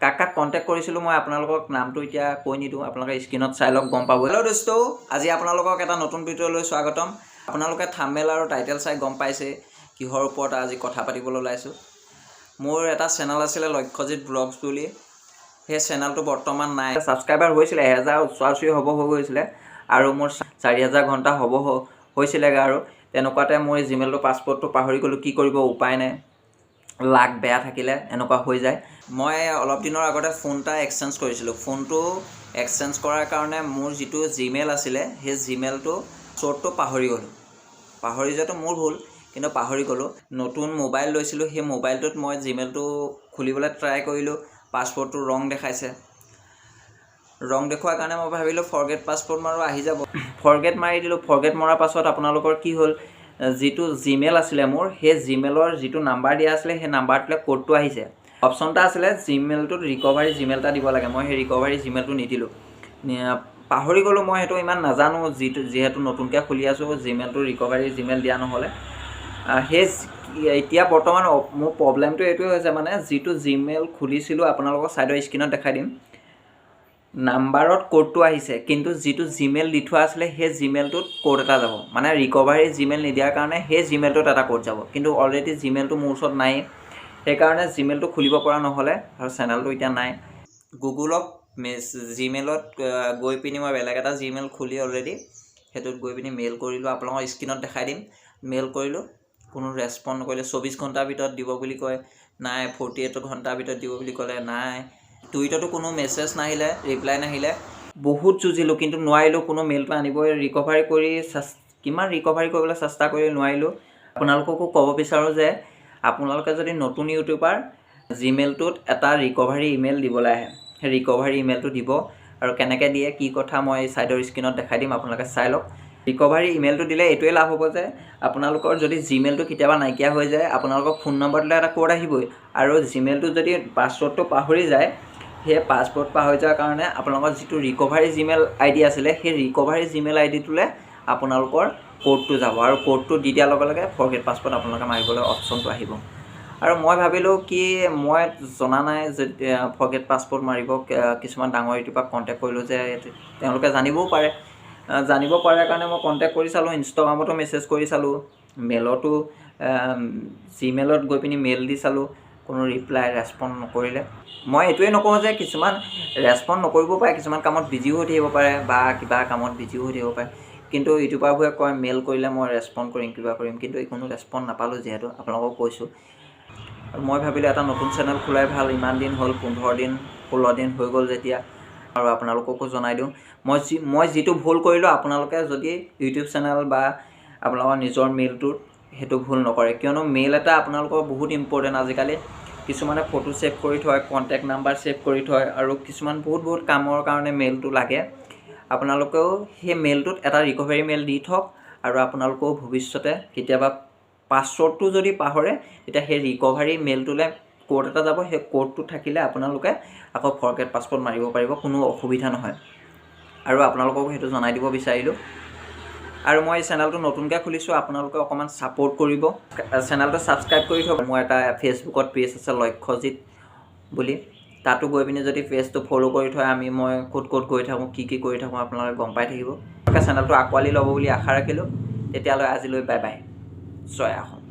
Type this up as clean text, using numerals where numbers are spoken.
কাক কণ্টেক্ট কৰিছিলোঁ মই আপোনালোকক নামটো এতিয়া কৈ নিদিওঁ, আপোনালোকে স্ক্ৰীনত চাই লওক গম পাব। হেল্ল' দোস্ত, আজি আপোনালোকক এটা নতুন ভিডিঅ'লৈ স্বাগতম। আপোনালোকে থাম্বনেইল আৰু টাইটেল চাই গম পাইছে কিহৰ ওপৰত আজি কথা পাতিবলৈ ওলাইছোঁ। মোৰ এটা চেনেল আছিলে লক্ষ্যজিৎ ব্লগছ বুলি, সেই চেনেলটো বৰ্তমান নাই। ছাবস্ক্ৰাইবাৰ হৈছিলে 1000 ওচৰা-ওচৰি হ'ব হৈ গৈছিলে আৰু মোৰ 4000 ঘণ্টা হ'ব হৈছিলেগৈ। আৰু তেনেকুৱাতে মই জিমেইলটো পাছৱৰ্ডটো পাহৰি গ'লোঁ, কি কৰিব উপায় নাই, লাক বেয়া থাকিলে এনেকুৱা হৈ যায়। মই অলপ দিনৰ আগতে ফোন এটা এক্সচেঞ্জ কৰিছিলোঁ। ফোনটো এক্সচেঞ্জ কৰাৰ কাৰণে মোৰ যিটো জিমেইল আছিলে সেই জিমেইলটো শ্বৰ্টটো পাহৰি গ'লোঁ। পাহৰি যোৱাটো মোৰ ভুল, কিন্তু পাহৰি গ'লোঁ। নতুন মোবাইল লৈছিলোঁ, সেই মোবাইলটোত মই জিমেইলটো খুলিবলৈ ট্ৰাই কৰিলোঁ, পাছৱৰ্ডটো ৰং দেখাইছে। ৰং দেখুৱাৰ কাৰণে মই ভাবিলোঁ ফৰগেট পাছৱৰ্ড মাৰো, আহি যাব। ফৰগেট মাৰি দিলোঁ। ফৰগেট মৰাৰ পাছত আপোনালোকৰ কি হ'ল, যিটো জিমেইল আছিলে মোৰ, সেই জিমেইলৰ যিটো নাম্বাৰ দিয়া আছিলে সেই নাম্বাৰটোলৈ কোডটো আহিছে। অপশ্যন এটা আছিলে জিমেইলটোত ৰিকভাৰী জিমেইল এটা দিব লাগে, মই সেই ৰিকভাৰী জিমেইলটো নিদিলোঁ। পাহৰি গ'লোঁ, মই সেইটো ইমান নাজানো, যিহেতু নতুনকৈ খুলি আছোঁ। জিমেইলটো ৰিকভাৰী জিমেইল দিয়া নহ'লে এতিয়া বৰ্তমান মোৰ প্ৰব্লেমটো এইটোৱে হৈছে, মানে যিটো জিমেইল খুলিছিলোঁ আপোনালোকৰ ছাইডৰ স্ক্ৰীণত দেখাই দিম, নাম্বাৰত কোডটো আহিছে, কিন্তু যিটো জিমেইল দি থোৱা আছিলে সেই জিমেইলটোত কোড এটা যাব। মানে ৰিকভাৰী জিমেইল নিদিয়াৰ কাৰণে সেই জিমেইলটোত এটা কোড যাব, কিন্তু অলৰেডি জিমেইলটো মোৰ ওচৰত নাই। সেইকাৰণে জিমেইলটো খুলিব পৰা নহ'লে আৰু চেনেলটো এতিয়া নাই। গুগলত জিমেইলত গৈ পিনি মই বেলেগ এটা জিমেইল খুলি অলৰেডি সেইটোত গৈ পিনি মেইল কৰিলোঁ, আপোনালোকৰ স্ক্ৰীণত দেখাই দিম। মেইল কৰিলোঁ, কোনো ৰেছপণ্ড নকৰিলে। 24 ঘণ্টাৰ ভিতৰত দিব বুলি কয়, নাই। 48 ঘণ্টাৰ ভিতৰত দিব বুলি ক'লে, নাই। টুইটতো কোনো মেছেজ নাহিলে, ৰিপ্লাই নাহিলে। বহুত যুঁজিলোঁ কিন্তু নোৱাৰিলোঁ, কোনো মেইলটো আনিবই। ৰিকভাৰী কৰি কিমান ৰিকভাৰী কৰিবলৈ চেষ্টা কৰি নোৱাৰিলোঁ। আপোনালোককো ক'ব বিচাৰোঁ যে আপোনালোকে যদি নতুন ইউটিউবাৰ, জিমেইলটোত এটা ৰিকভাৰী ইমেইল দিবলৈ আহে, সেই ৰিকভাৰী ইমেইলটো দিব। আৰু কেনেকৈ দিয়ে কি কথা মই ছাইডৰ স্ক্ৰীণত দেখাই দিম, আপোনালোকে চাই লওক। ৰিকভাৰী ইমেইলটো দিলে এইটোৱে লাভ হ'ব যে আপোনালোকৰ যদি জিমেইলটো কেতিয়াবা নাইকিয়া হৈ যায়, আপোনালোকৰ ফোন নম্বৰটোলৈ এটা কোড আহিবই। আৰু জিমেইলটো যদি পাছৱৰ্ডটো পাহৰি যায়, সেই পাছৱৰ্ড পাহৰি যোৱাৰ কাৰণে আপোনালোকৰ যিটো ৰিকভাৰী জিমেইল ID আছিলে সেই ৰিকভাৰী জিমেইল IDটোলৈ আপোনালোকৰ কোডটো যাব, আৰু কোডটো দি দিয়াৰ লগে লগে ফৰগেট পাছৱৰ্ড আপোনালোকে মাৰিবলৈ অপশ্যনটো আহিব। আৰু মই ভাবিলোঁ কি, মই জনা নাই যে ফৰগেট পাছৱৰ্ড মাৰিব। কিছুমান ডাঙৰ ইউটিউবাৰক কণ্টেক্ট কৰিলোঁ যে তেওঁলোকে জানিবও পাৰে। জানিব পাৰে কাৰণে মই কণ্টেক্ট কৰি চালোঁ, ইনষ্টাগ্ৰামতো মেছেজ কৰি চালোঁ, মেইলতো জিমেইলত গৈ পিনি মেইল দি চালোঁ, কোনো ৰিপ্লাই ৰেছপণ্ড নকৰিলে। মই এইটোৱে নকওঁ যে কিছুমান ৰেছপণ্ড নকৰিব পাৰে, কিছুমান কামত বিজিও হৈ থাকিব পাৰে বা কিবা কামত বিজিও হৈ থাকিব পাৰে, কিন্তু ইউটিউবাৰবোৰে কয় মেইল কৰিলে মই ৰেছপণ্ড কৰিম, কিবা কৰিম, কিন্তু কোনো ৰেছপণ্ড নাপালোঁ। যিহেতু আপোনালোকক কৈছোঁ, আৰু মই ভাবিলোঁ এটা নতুন চেনেল খোলাই ভাল। ইমান দিন হ'ল, 15 দিন 16 দিন হৈ গ'ল যেতিয়া, আৰু আপোনালোককো জনাই দিওঁ মই যিটো ভুল কৰিলোঁ, আপোনালোকে যদি ইউটিউব চেনেল বা আপোনালোকৰ নিজৰ মেইলটোত সেইটো ভুল নকৰে, কিয়নো মেইল এটা আপোনালোকৰ বহুত ইম্পৰ্টেণ্ট। আজিকালি কিছুমানে ফটো ছেভ কৰি থয়, কণ্টেক্ট নাম্বাৰ ছেভ কৰি থয়, আৰু কিছুমান বহুত কামৰ কাৰণে মেইলটো লাগে। আপোনালোকেও সেই মেইলটোত এটা ৰিকভাৰী মেইল দি থওক, আৰু আপোনালোকেও ভৱিষ্যতে কেতিয়াবা পাছৱৰ্ডটো যদি পাহৰে, তেতিয়া সেই ৰিকভাৰী মেইলটোলৈ কোড এটা যাব। সেই কোডটো থাকিলে আপোনালোকে আকৌ ফৰগেট পাছৱৰ্ড মাৰিব পাৰিব, কোনো অসুবিধা নহয়। আৰু আপোনালোককো সেইটো জনাই দিব বিচাৰিলোঁ। আৰু মই এই চেনেলটো নতুনকৈ খুলিছোঁ, আপোনালোকে অকণমান ছাপোৰ্ট কৰিব। চেনেলটো ছাবস্ক্ৰাইব কৰি থওক। মোৰ এটা ফেচবুকত পেজ আছে লক্ষ্যজিৎ বুলি, তাতো গৈ পিনি যদি পেজটো ফ'ল' কৰি থয়, মই ক'ত গৈ থাকোঁ, কি কৰি থাকোঁ আপোনালোকে গম পাই থাকিব। চেনেলটো আঁকোৱালি ল'ব বুলি আশা ৰাখিলোঁ। তেতিয়ালৈ আজিলৈ বাই বাই, জয় অসম।